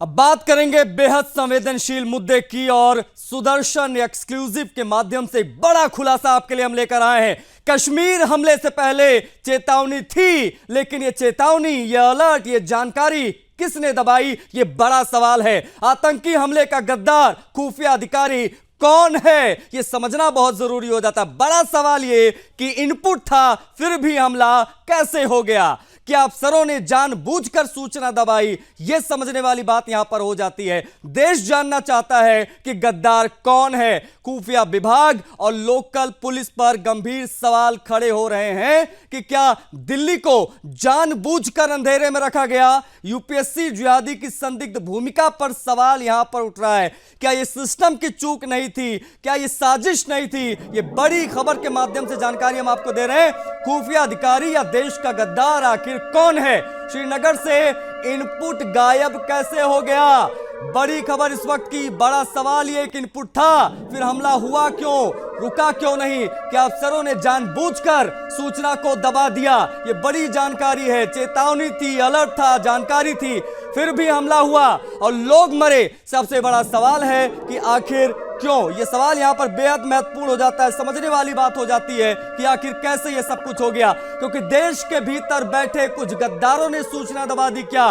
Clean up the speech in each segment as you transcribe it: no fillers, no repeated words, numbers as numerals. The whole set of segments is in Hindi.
अब बात करेंगे बेहद संवेदनशील मुद्दे की और सुदर्शन एक्सक्लूसिव के माध्यम से बड़ा खुलासा आपके लिए हम लेकर आए हैं। कश्मीर हमले से पहले चेतावनी थी, लेकिन ये चेतावनी, ये अलर्ट, ये जानकारी किसने दबाई, ये बड़ा सवाल है। आतंकी हमले का गद्दार खुफिया अधिकारी कौन है, यह समझना बहुत जरूरी हो जाता। बड़ा सवाल यह कि इनपुट था फिर भी हमला कैसे हो गया, क्या अफसरों ने जानबूझकर सूचना दबाई, यह समझने वाली बात यहां पर हो जाती है। देश जानना चाहता है कि गद्दार कौन है। खुफिया विभाग और लोकल पुलिस पर गंभीर सवाल खड़े हो रहे हैं कि क्या दिल्ली को जानबूझकर अंधेरे में रखा गया। यूपीएससी जिहादी की संदिग्ध भूमिका पर सवाल यहां पर उठ रहा है। क्या यह सिस्टम की चूक नहीं थी, क्या यह साजिश नहीं थी। यह बड़ी खबर के माध्यम से जानकारी हम आपको दे रहे हैं। खुफिया अधिकारी या देश का गद्दार आखिर कौन है। श्रीनगर से इनपुट गायब कैसे हो गया, बड़ी खबर इस वक्त की। बड़ा सवाल यह कि इनपुट था, फिर हमला हुआ क्यों, रुका क्यों नहीं। क्या अफसरों ने जानबूझकर सूचना को दबा दिया, यह बड़ी जानकारी है। चेतावनी थी, अलर्ट था, जानकारी थी, फिर भी हमला हुआ और लोग मरे। सबसे बड़ा सवाल है कि आखिर क्यों। यह सवाल यहां पर बेहद महत्वपूर्ण हो जाता है। समझने वाली बात हो जाती है कि आखिर कैसे यह सब कुछ हो गया, क्योंकि देश के भीतर बैठे कुछ गद्दारों ने सूचना दबा दी क्या।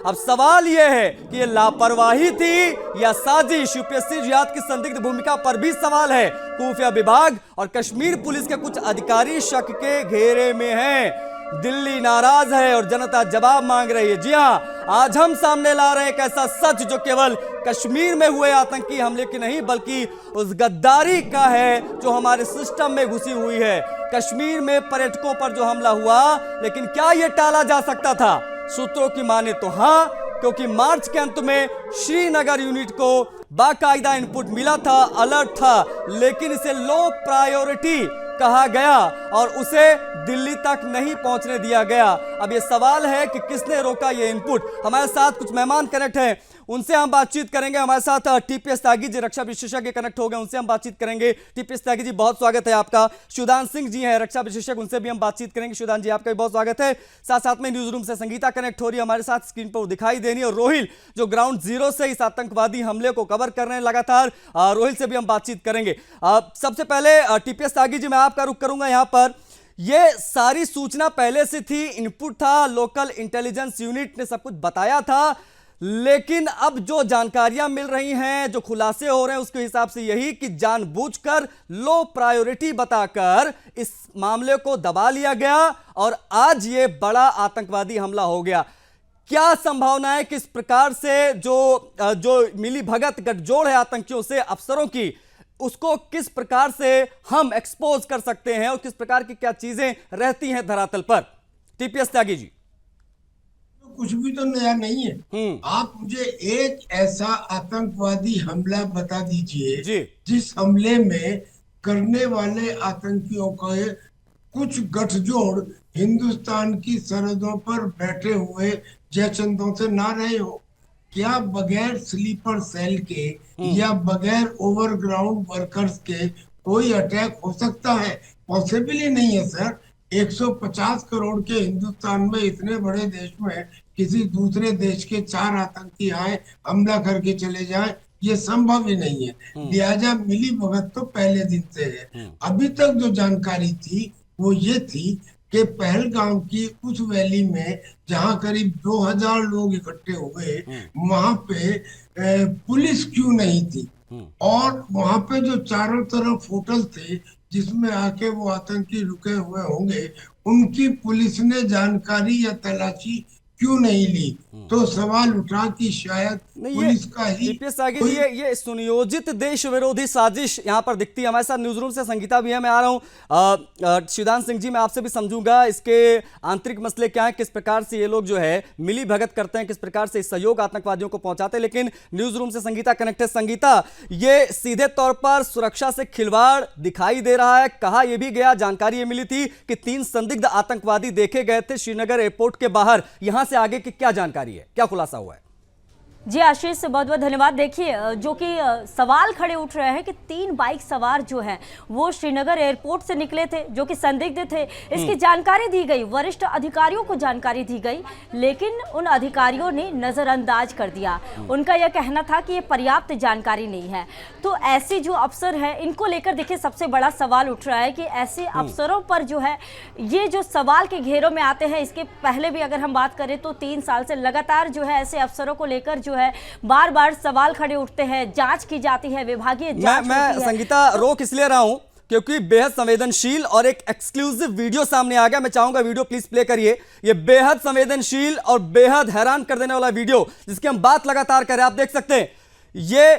अब सवाल यह है कि यह लापरवाही थी या साजिश। यूपीएससी जिहाद की संदिग्ध भूमिका पर भी सवाल है। खुफिया विभाग और कश्मीर पुलिस के कुछ अधिकारी शक के घेरे में हैं। दिल्ली नाराज है और जनता जवाब मांग रही है। जी हां, आज हम सामने ला रहे हैं एक ऐसा सच जो केवल कश्मीर में हुए आतंकी हमले की नहीं, बल्कि उस गद्दारी का है जो हमारे सिस्टम में घुसी हुई है। कश्मीर में पर्यटकों पर जो हमला हुआ, लेकिन क्या यह टाला जा सकता था। सूत्रों की माने तो हां, क्योंकि मार्च के अंत में श्रीनगर यूनिट को बाकायदा इनपुट मिला था, अलर्ट था, लेकिन इसे लो प्रायोरिटी कहा गया और उसे दिल्ली तक नहीं पहुंचने दिया गया। अब यह सवाल है कि किसने रोका यह इनपुट। हमारे साथ कुछ मेहमान कनेक्ट हैं, उनसे हम बातचीत करेंगे। हमारे साथ टीपीएस त्यागी जी, रक्षा विशेषज्ञ कनेक्ट हो गए, उनसे हम बातचीत करेंगे। टीपीएस त्यागी जी, बहुत स्वागत है आपका। शिवदान सिंह जी हैं, रक्षा विशेषज्ञ, उनसे भी हम बातचीत करेंगे। शिवदान जी, आपका भी बहुत स्वागत है। साथ साथ में न्यूज रूम से संगीता कनेक्ट हो रही है हमारे साथ, स्क्रीन पर दिखाई दे रही है। और रोहिल, जो ग्राउंड जीरो से इस आतंकवादी हमले को कवर कर रहे हैं लगातार, रोहिल से भी हम बातचीत करेंगे। सबसे पहले टीपीएस त्यागी जी, मैं आपका रुख करूंगा यहां पर। यह सारी सूचना पहले से थी, इनपुट था, लोकल इंटेलिजेंस यूनिट ने सब कुछ बताया था, लेकिन अब जो जानकारियां मिल रही हैं, जो खुलासे हो रहे हैं, उसके हिसाब से यही कि जानबूझकर लो प्रायोरिटी बताकर इस मामले को दबा लिया गया और आज ये बड़ा आतंकवादी हमला हो गया। क्या संभावना है कि इस प्रकार से जो मिली भगत गठजोड़ है आतंकियों से अफसरों की, उसको किस प्रकार से हम एक्सपोज कर सकते हैं और किस प्रकार की क्या चीजें रहती हैं धरातल पर। टीपीएस त्यागी जी। कुछ भी तो नया नहीं है। आप मुझे एक ऐसा आतंकवादी हमला बता दीजिए जिस हमले में करने वाले आतंकियों का कुछ गठजोड़ हिंदुस्तान की सरहदों पर बैठे हुए जयचंदों से ना रहे हो। क्या बगैर स्लीपर सेल के या बगैर ओवरग्राउंड वर्कर्स के कोई अटैक हो सकता है? पॉसिबल ही नहीं है सर। 150 करोड़ के हिंदुस्तान में, इतने बड़े देश में, किसी दूसरे देश के 4 आतंकी आए, हमला करके चले जाए, ये संभव ही नहीं है। लिहाजा मिली भगत तो पहले दिन से है। अभी तक जो जानकारी थी वो ये थी कि पहलगाम की उस वैली में जहां करीब 2000 लोग इकट्ठे हुए, वहां पे पुलिस क्यों नहीं थी, और वहां पे जो चारों तरफ होटल थे जिसमें आके वो आतंकी रुके हुए होंगे, उनकी पुलिस ने जानकारी या तलाशी क्यों नहीं ली। तो सवाल उठा कि शायद पुलिस का ही ये सुनियोजित देश विरोधी साजिश यहां पर दिखती है। हमारे साथ न्यूज रूम से संगीता भी है, मैं आ रहा हूं। शिवदान सिंह जी, मैं आपसे भी समझूंगा इसके आंतरिक मसले क्या है, किस प्रकार से ये लोग जो है मिली भगत करते हैं, किस प्रकार से सहयोग आतंकवादियों को पहुंचाते हैं। लेकिन न्यूज रूम से संगीता कनेक्ट है। संगीता, ये सीधे तौर पर सुरक्षा से खिलवाड़ दिखाई दे रहा है। कहा यह भी गया, जानकारी ये मिली थी कि 3 संदिग्ध आतंकवादी देखे गए थे श्रीनगर एयरपोर्ट के बाहर। यहां से आगे की क्या जानकारी है, क्या खुलासा हुआ है? जी आशीष, बहुत बहुत धन्यवाद। देखिए, जो कि सवाल खड़े उठ रहे हैं कि 3 बाइक सवार जो हैं वो श्रीनगर एयरपोर्ट से निकले थे, जो कि संदिग्ध थे। इसकी जानकारी दी गई, वरिष्ठ अधिकारियों को जानकारी दी गई, लेकिन उन अधिकारियों ने नज़रअंदाज कर दिया। उनका यह कहना था कि ये पर्याप्त जानकारी नहीं है। तो ऐसे जो अफसर हैं, इनको लेकर देखिए सबसे बड़ा सवाल उठ रहा है कि ऐसे अफसरों पर जो है ये जो सवाल के घेरों में आते हैं। इसके पहले भी अगर हम बात करें तो 3 साल से लगातार जो है ऐसे अफसरों को लेकर जो है बार बार सवाल खड़े उठते हैं, जांच की जाती है, विभागीय जांच मैं होती है। संगीता रोक इसलिए रहा हूं क्योंकि बेहद संवेदनशील और एक एक्सक्लूसिव वीडियो सामने आ गया। मैं चाहूंगा वीडियो प्लीज प्ले करिए। ये बेहद संवेदनशील और बेहद हैरान कर देने वाला वीडियो जिसकी हम बात लगातार करें। आप देख सकते हैं ये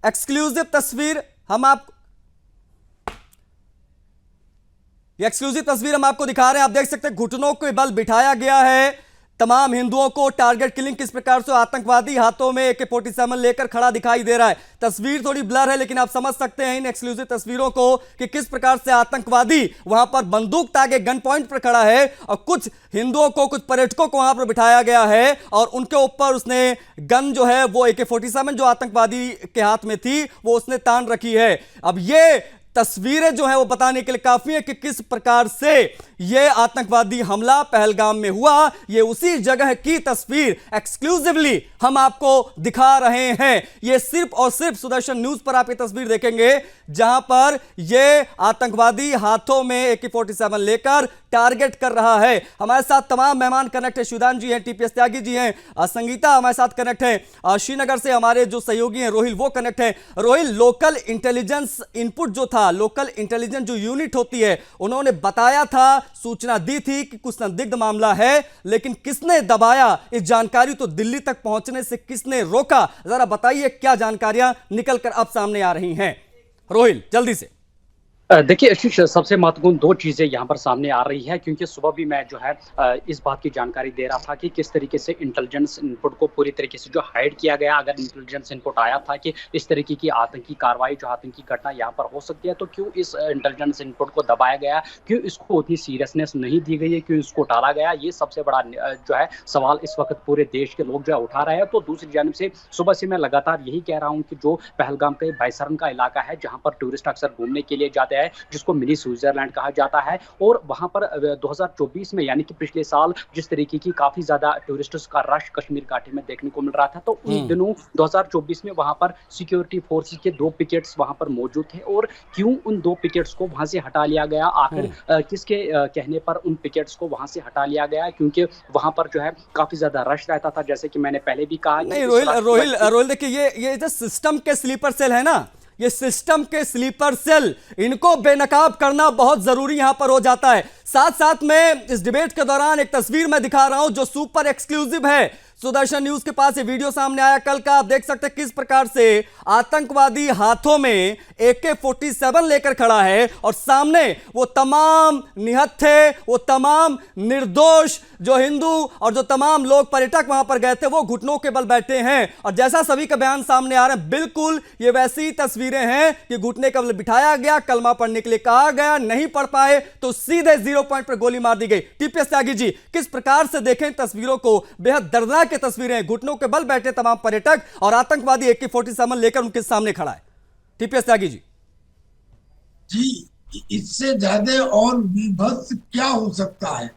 एक्सक्लूसिव तस्वीर हम आपको दिखा रहे हैं। आप देख सकते हैं घुटनों के बल बिठाया गया है तमाम हिंदुओं को। टारगेट किलिंग किस प्रकार से आतंकवादी हाथों में AK-47 लेकर खड़ा दिखाई दे रहा है। तस्वीर थोड़ी ब्लर है लेकिन आप समझ सकते हैं इन एक्सक्लूसिव तस्वीरों को कि किस प्रकार से आतंकवादी वहां पर बंदूक तागे गन पॉइंट पर खड़ा है और कुछ हिंदुओं को, कुछ पर्यटकों को वहां पर बिठाया गया है और उनके ऊपर उसने गन जो है वो AK-47 जो आतंकवादी के हाथ में थी वो उसने तान रखी है। अब ये तस्वीरें जो है वो बताने के लिए काफी है कि किस प्रकार से ये आतंकवादी हमला पहलगाम में हुआ। ये उसी जगह की तस्वीर एक्सक्लूसिवली हम आपको दिखा रहे हैं। ये सिर्फ और सिर्फ सुदर्शन न्यूज पर आप ये तस्वीर देखेंगे जहां पर ये आतंकवादी हाथों में AK-47 लेकर टारगेट कर रहा है। हमारे साथ तमाम मेहमान कनेक्ट है। शिवदान जी हैं, TPS त्यागी जी हैं, संगीता हमारे साथ कनेक्ट है, श्रीनगर से हमारे जो सहयोगी हैं रोहिल वो कनेक्ट है। रोहिल, लोकल इंटेलिजेंस इनपुट जो था, लोकल इंटेलिजेंस जो यूनिट होती है, उन्होंने बताया था, सूचना दी थी कि कुछ संदिग्ध मामला है, लेकिन किसने दबाया इस जानकारी तो दिल्ली तक पहुंचने से किसने रोका? जरा बताइए क्या जानकारियां निकलकर अब सामने आ रही हैं। रोहिल, जल्दी से। देखिए आशीष, सबसे महत्वपूर्ण 2 चीज़ें यहाँ पर सामने आ रही है, क्योंकि सुबह भी मैं जो है इस बात की जानकारी दे रहा था कि किस तरीके से इंटेलिजेंस इनपुट को पूरी तरीके से जो हाइड किया गया। अगर इंटेलिजेंस इनपुट आया था कि इस तरीके की आतंकी कार्रवाई, जो आतंकी घटना यहाँ पर हो सकती है, तो क्यों इस इंटेलिजेंस इनपुट को दबाया गया, क्यों इसको उतनी सीरियसनेस नहीं दी गई है, क्यों इसको टाला गया, ये सबसे बड़ा जो है सवाल इस वक्त पूरे देश के लोग जो है उठा रहे हैं। तो दूसरी जानिब से सुबह से मैं लगातार यही कह रहा हूँ कि जो पहलगाम के बाइसरन का इलाका है, जहाँ पर टूरिस्ट अक्सर घूमने के लिए जाते हैं, जिसको मिनी स्विट्जरलैंड कहा जाता है, और वहां पर 2024 में यानी कि पिछले साल जिस तरीके की काफी ज्यादा टूरिस्ट्स का रश कश्मीर घाटी में देखने को मिल रहा था, तो उन दिनों 2024 में वहां पर सिक्योरिटी फोर्सेस के 2 पिकेट्स वहां पर मौजूद थे, और क्यों उन 2 पिकेट्स को वहां से हटा लिया गया, आखिर किसके कहने पर उन पिकेट्स को वहां से हटा लिया गया, क्योंकि वहां पर जो है काफी ज्यादा रश रहता था, जैसे कि मैंने पहले भी कहा। नहीं रोहिल देखिए, ये जो सिस्टम के स्लीपर सेल है ना, ये सिस्टम के स्लीपर सेल, इनको बेनकाब करना बहुत जरूरी यहां पर हो जाता है। साथ साथ में इस डिबेट के दौरान एक तस्वीर मैं दिखा रहा हूं जो सुपर एक्सक्लूसिव है। सुदर्शन न्यूज के पास ये वीडियो सामने आया कल का। आप देख सकते हैं किस प्रकार से आतंकवादी हाथों में AK-47 लेकर खड़ा है और सामने वो तमाम निहत्थे, वो तमाम निर्दोष जो हिंदू और जो तमाम लोग पर्यटक वहां पर गए थे वो घुटनों के बल बैठे हैं। और जैसा सभी का बयान सामने आ रहा है, बिल्कुल ये वैसी तस्वीरें हैं कि घुटने का बल बिठाया गया, कलमा पढ़ने के लिए कहा गया, नहीं पढ़ पाए तो सीधे 0 पॉइंट पर गोली मार दी गई। TPS त्यागी जी, किस प्रकार से देखें तस्वीरों को? बेहद दर्दनाक के तस्वीरें, घुटनों के बल बैठे तमाम पर्यटक और आतंकवादी AK-47 लेकर उनके सामने खड़ा है। TPS त्यागी जी। जी, इससे ज्यादा और विभत्स क्या हो सकता है?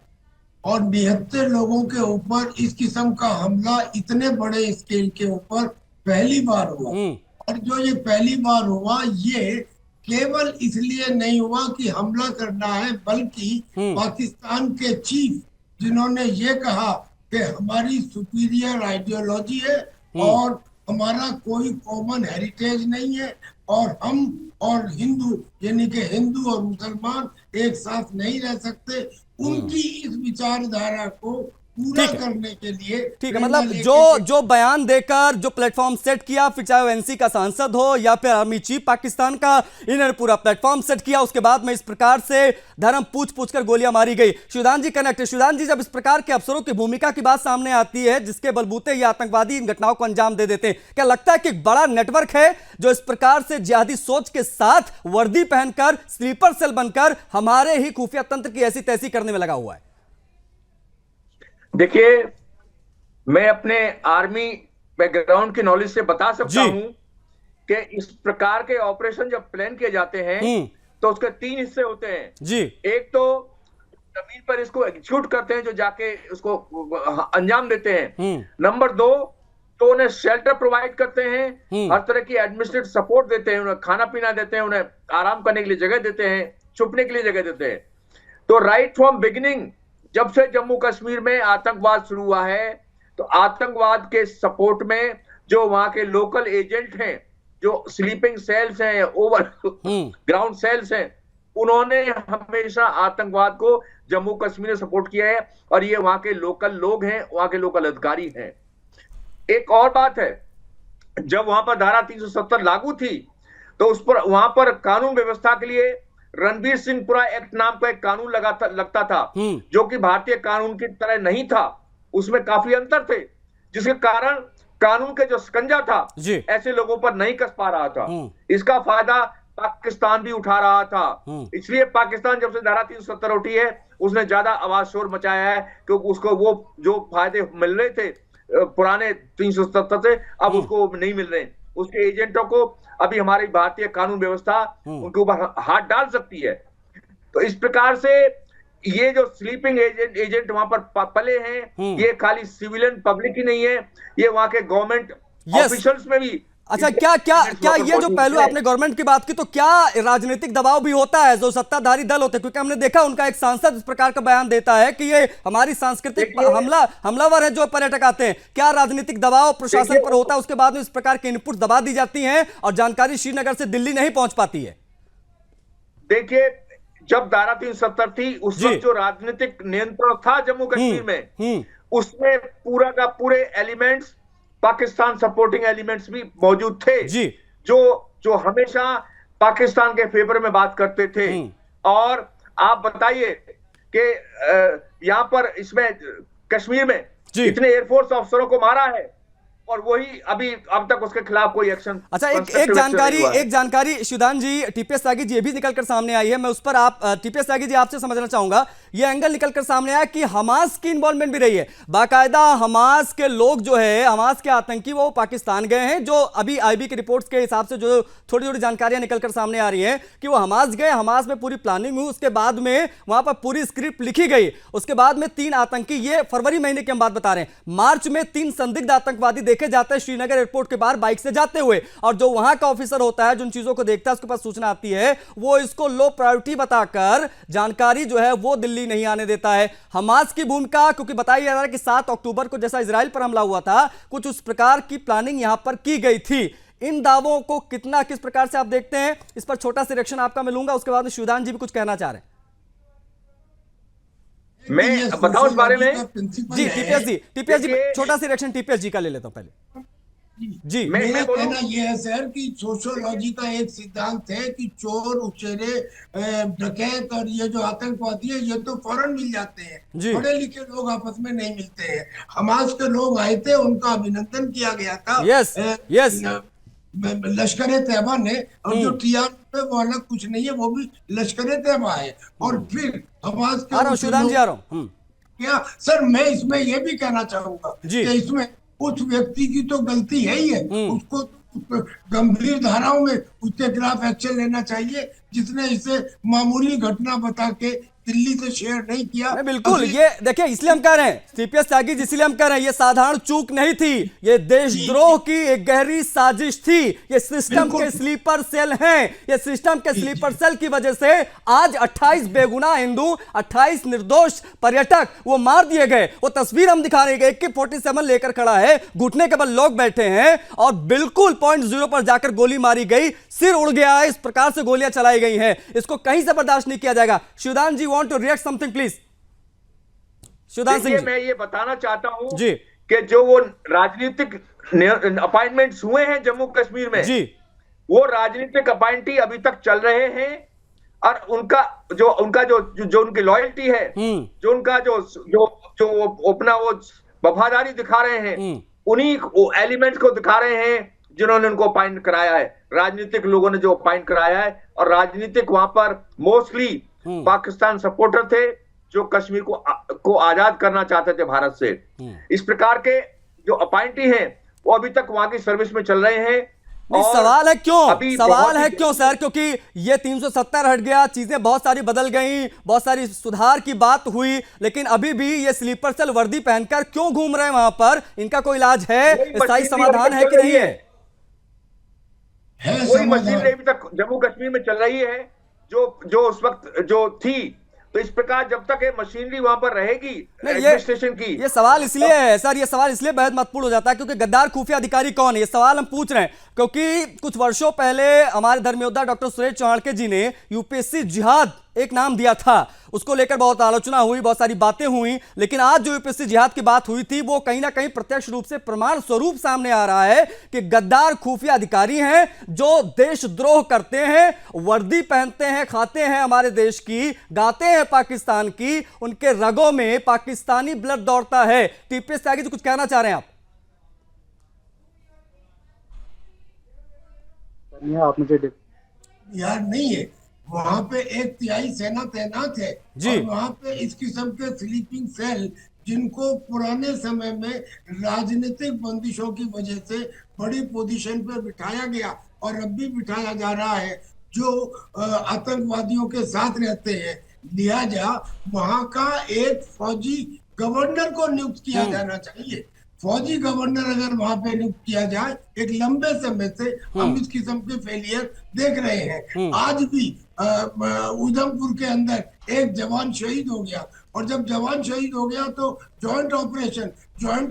और 72 लोगों के ऊपर इस किस्म का हमला इतने बड़े स्केल के ऊपर पहली बार हुआ। और जो ये पहली बार हुआ, ये केवल इसलिए नहीं हुआ कि हमला करना है, बल्कि पाकिस्तान के चीफ जिन्होंने ये कहा कि हमारी सुपीरियर आइडियोलॉजी है और हमारा कोई कॉमन हेरिटेज नहीं है और हम और हिंदू यानी कि हिंदू और मुसलमान एक साथ नहीं रह सकते, उनकी इस विचारधारा को पूरा करने के लिए ठीक है, मतलब जो बयान देकर जो प्लेटफॉर्म सेट किया, फिर चाहे वो NC का सांसद हो या फिर आर्मी चीफ पाकिस्तान का, इन्होंने पूरा प्लेटफॉर्म सेट किया। उसके बाद में इस प्रकार से धर्म पूछ कर गोलियां मारी गई। शिवदान जी कनेक्ट है। शिवदान जी, जब इस प्रकार के अफसरों की भूमिका की बात सामने आती है जिसके बलबूते ये आतंकवादी इन घटनाओं को अंजाम दे देते हैं, क्या लगता है कि एक बड़ा नेटवर्क है जो इस प्रकार से जिहादी सोच के साथ वर्दी पहनकर स्लीपर सेल बनकर हमारे ही खुफिया तंत्र की ऐसी तैसी करने में लगा हुआ है? देखिए, मैं अपने आर्मी बैकग्राउंड की नॉलेज से बता सकता हूं कि इस प्रकार के ऑपरेशन जब प्लान किए जाते हैं तो उसके 3 हिस्से होते हैं जी। एक तो जमीन पर इसको एग्जीक्यूट करते हैं, जो जाके उसको अंजाम देते हैं। नंबर 2 तो उन्हें शेल्टर प्रोवाइड करते हैं, हर तरह की एडमिनिस्ट्रेटिव सपोर्ट देते हैं, उन्हें खाना पीना देते हैं, उन्हें आराम करने के लिए जगह देते हैं, छुपने के लिए जगह देते हैं। तो राइट फ्रॉम बिगिनिंग, जब से जम्मू कश्मीर में आतंकवाद शुरू हुआ है, तो आतंकवाद के सपोर्ट में जो वहां के लोकल एजेंट हैं, जो स्लीपिंग सेल्स हैं, ओवर ग्राउंड सेल्स हैं, उन्होंने हमेशा आतंकवाद को जम्मू कश्मीर में सपोर्ट किया है, और ये वहां के लोकल लोग हैं, वहां के लोकल अधिकारी हैं। एक और बात है, जब वहां पर धारा 370 लागू थी, तो उस पर वहां पर कानून व्यवस्था के लिए रणबीर सिंहपुरा एक्ट नाम का एक कानून लगता था, जो कि भारतीय कानून की तरह नहीं था, उसमें काफी अंतर थे, जिसके कारण कानून के जो शिकंजा था ऐसे लोगों पर नहीं कस पा रहा था। इसका फायदा पाकिस्तान भी उठा रहा था, इसलिए पाकिस्तान जब से धारा 370 उठी है, उसने ज्यादा आवाज शोर मचाया है, क्योंकि उसको वो जो फायदे मिल रहे थे पुराने 370 से, अब उसको नहीं मिल रहे। उसके एजेंटों को अभी हमारी भारतीय कानून व्यवस्था उनके ऊपर हाथ डाल सकती है। तो इस प्रकार से ये जो स्लीपिंग एजेंट वहां पर पले हैं, ये खाली सिविलियन पब्लिक ही नहीं है, ये वहां के गवर्नमेंट ऑफिशियल्स में भी। अच्छा, क्या ये जो पहलू आपने गवर्नमेंट की बात की, तो क्या राजनीतिक दबाव भी होता है जो सत्ताधारी दल होते हैं? क्योंकि हमने देखा उनका एक सांसद इस प्रकार का बयान देता है कि ये हमारी सांस्कृतिक हमलावर है जो पर्यटक आते हैं। क्या राजनीतिक दबाव प्रशासन पर होता है, उसके बाद में इस प्रकार के इनपुट दबा दी जाती हैं और जानकारी श्रीनगर से दिल्ली नहीं पहुंच पाती है? देखिए, जब धारा 370 थी, उस वक्त जो राजनीतिक नियंत्रण था जम्मू कश्मीर में, उसमें पूरा का पूरे एलिमेंट्स, पाकिस्तान सपोर्टिंग एलिमेंट्स भी मौजूद थे जी, जो हमेशा पाकिस्तान के फेवर में बात करते थे। और आप बताइए कि यहां पर इसमें कश्मीर में इतने एयरफोर्स अफसरों को मारा है, और वही अब तक उसके खिलाफ कोई एक्शन। अच्छा, एक जानकारी शिवदान जी, टीपीएस त्यागी जी, ये भी निकलकर सामने आई है, मैं उस पर आप टीपीएस त्यागी जी आपसे समझना चाहूंगा। ये एंगल निकलकर सामने आया कि हमास की इन्वॉल्वमेंट भी रही है, बाकायदा हमास के लोग जो है, हमास के आतंकी, वो पाकिस्तान गए हैं, जो अभी आईबी की रिपोर्ट्स के हिसाब से जो थोड़ी थोड़ी जानकारियां निकलकर सामने आ रही है कि वो हमास गए, हमास में पूरी प्लानिंग हुई, उसके बाद में वहां पर पूरी स्क्रिप्ट लिखी गई, उसके बाद में 3 आतंकी, ये फरवरी महीने की हम बात बता रहे हैं, मार्च में 3 संदिग्ध आतंकवादी देखे जाते हैं श्रीनगर एयरपोर्ट के बाहर बाइक से जाते हुए, और जो वहां का ऑफिसर होता है, जो उन चीजों को देखता है, उसके पास सूचना आती है, वो इसको लो प्रायोरिटी बताकर जानकारी जो है वो दिल्ली नहीं आने देता है। हमास की भूमिका, क्योंकि बताया जा रहा है कि 7 अक्टूबर को जैसा इजराइल पर हमला हुआ था, कुछ उस प्रकार की प्लानिंग यहां पर की गई थी। इन दावों को किस प्रकार से आप देखते हैं, इस पर छोटा सा रिएक्शन आपका मिलूंगा, उसके बाद शिवदान जी भी कुछ कहना चाह रहे हैं। मैं बताऊं इस बारे में जी? टीपीएस जी छोटा सा रिएक्शन टीपीएस जी का ले लेता हूं पहले जी। मेरा कहना यह है सर कि सोशियोलॉजी का एक सिद्धांत है कि चोर, उचेरे, डकैत और ये जो आतंकवादी है, ये तो फौरन मिल जाते हैं, पढ़े लिखे लोग आपस में नहीं मिलते हैं। हमास के लोग आए थे, उनका अभिनंदन किया गया था लश्कर तैयबा ने, और जो टीआर पे वो अलग कुछ नहीं है, वो भी लश्कर तैयबा है। और फिर हमास के क्या सर, मैं इसमें ये भी कहना चाहूंगा कि इसमें उस व्यक्ति की तो गलती है ही है, उसको गंभीर धाराओं में उसके खिलाफ एक्शन लेना चाहिए, जिसने इसे मामूली घटना बता के दिल्ली से शेयर नहीं किया। बिल्कुल, ये देखिए, इसलिए हम कह रहे हैं टीपीएस त्यागी, इसलिए हम कह रहे हैं ये साधारण चूक नहीं थी, ये देशद्रोह की एक गहरी साजिश थी। ये सिस्टम के स्लीपर सेल हैं, ये सिस्टम के स्लीपर सेल की वजह से आज 28 बेगुनाह हिंदू, 28 निर्दोष पर्यटक वो मार दिए गए। वो तस्वीर हम दिखा रहे हैं, AK-47 लेकर खड़ा है, घुटने के बल लोग बैठे हैं, और बिल्कुल पॉइंट 0 पर जाकर गोली मारी गई, सिर उड़ गया है, इस प्रकार से गोलियां चलाई गई हैं, इसको कहीं से बर्दाश्त नहीं किया जाएगा। शिवदान जी want to react something please? Shivdan Singh ji, मैं ये बताना चाहता हूं जी कि जो वो राजनीतिक अपॉइंटमेंट्स हुए हैं जम्मू कश्मीर में जी, वो राजनीतिक अपॉइंटी अभी तक चल रहे हैं, और उनका जो उनकी लॉयल्टी है, जो उनका जो अपना वो वफादारी दिखा रहे हैं, उन्हीं एलिमेंट्स को दिखा रहे हैं जिन्होंने उनको अपॉइंट कराया है, राजनीतिक लोगों ने जो अपॉइंट कराया है। और राजनीतिक वहां पर मोस्टली पाकिस्तान सपोर्टर थे, जो कश्मीर को आजाद करना चाहते थे भारत से। इस प्रकार के जो अपॉइंटी हैं, वो अभी तक वहां की सर्विस में चल रहे हैं। नहीं, और सवाल है क्यों, अभी सवाल बहुत है ही- क्यों सर? क्योंकि ये 370 हट गया, चीजें बहुत सारी बदल गई, बहुत सारी सुधार की बात हुई, लेकिन अभी भी ये स्लीपर सेल वर्दी पहनकर क्यों घूम रहे हैं वहां पर? इनका कोई इलाज है, वही स्थायी मशीनरी समाधान है अभी कि चल नहीं रही है? वही मशीनरी अभी तक जम्मू कश्मीर में चल रही है जो उस वक्त जो थी। तो इस प्रकार जब तक ये मशीनरी वहां पर रहेगी एडमिनिस्ट्रेशन की, ये सवाल इसलिए है सर, ये सवाल इसलिए बेहद महत्वपूर्ण हो जाता है क्योंकि गद्दार खुफिया अधिकारी कौन है, ये सवाल हम पूछ रहे हैं क्योंकि कुछ वर्षों पहले हमारे धर्मयोद्धा डॉक्टर सुरेश चौहान जी ने यूपीएससी जिहाद एक नाम दिया था, उसको लेकर बहुत आलोचना हुई, बहुत सारी बातें हुई, लेकिन आज जो यूपीएससी जिहाद की बात हुई थी वो कहीं ना कहीं प्रत्यक्ष रूप से प्रमाण स्वरूप सामने आ रहा है कि गद्दार खुफिया अधिकारी हैं जो देशद्रोह करते हैं, वर्दी पहनते हैं, खाते हैं हमारे देश की, गाते हैं पाकिस्तान की, उनके रगों में पाकिस्तानी ब्लड दौड़ता है। टीपीएस त्यागी जी कुछ कहना चाह रहे हैं आप? आप मुझे यार नहीं है, वहां पे 1/3 सेना तैनात है जी। और वहां पे इस किस्म के स्लीपिंग सेल जिनको पुराने समय में राजनीतिक बंदिशों की वजह से बड़ी पोजीशन पे बिठाया गया और अब भी बिठाया जा रहा है, जो आतंकवादियों के साथ रहते हैं, लिहाजा वहां का एक फौजी गवर्नर को नियुक्त किया जाना चाहिए। फौजी गवर्नर अगर वहां पे नियुक्त किया जाए, एक लंबे समय से हम इस किस्म के फेलियर देख रहे हैं। आज भी उधमपुर के अंदर एक जवान शहीद हो गया और जब जवान शहीद हो गया तो ज्वाइंट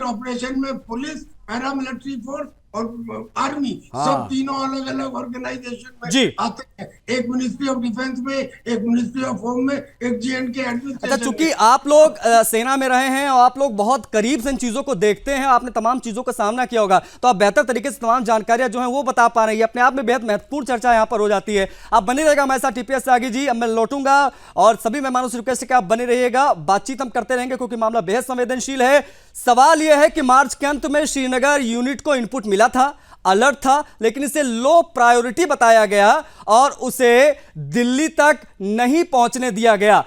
ऑपरेशन में पुलिस, पैरामिलिट्री फोर्स और आर्मी सब तीनों अलग अलग ऑर्गेनाइजेशन में आते हैं, एक मिनिस्ट्री ऑफ डिफेंस में, एक मिनिस्ट्री ऑफ होम में, एक J&K एडमिनिस्ट्रेशन। अच्छा, चूंकि आप लोग सेना में रहे हैं और आप लोग बहुत करीब से इन चीजों को देखते हैं, आपने तमाम चीजों का सामना किया होगा, तो आप बेहतर तरीके से तमाम जानकारियां जो हैं वो बता पा रही है। अपने आप में बेहद महत्वपूर्ण चर्चा यहां पर हो जाती है। आप बने रहेगा हमारे साथ टीपीएस त्यागी जी, अब मैं लौटूंगा और सभी मेहमानों से रिक्वेस्ट है कि आप बने रहिएगा, बातचीत हम करते रहेंगे क्योंकि मामला बेहद संवेदनशील है। सवाल यह है कि मार्च के अंत में श्रीनगर यूनिट को इनपुट मिला था, अलर्ट था, लेकिन इसे लो प्रायोरिटी बताया गया और उसे दिल्ली तक नहीं पहुंचने दिया गया।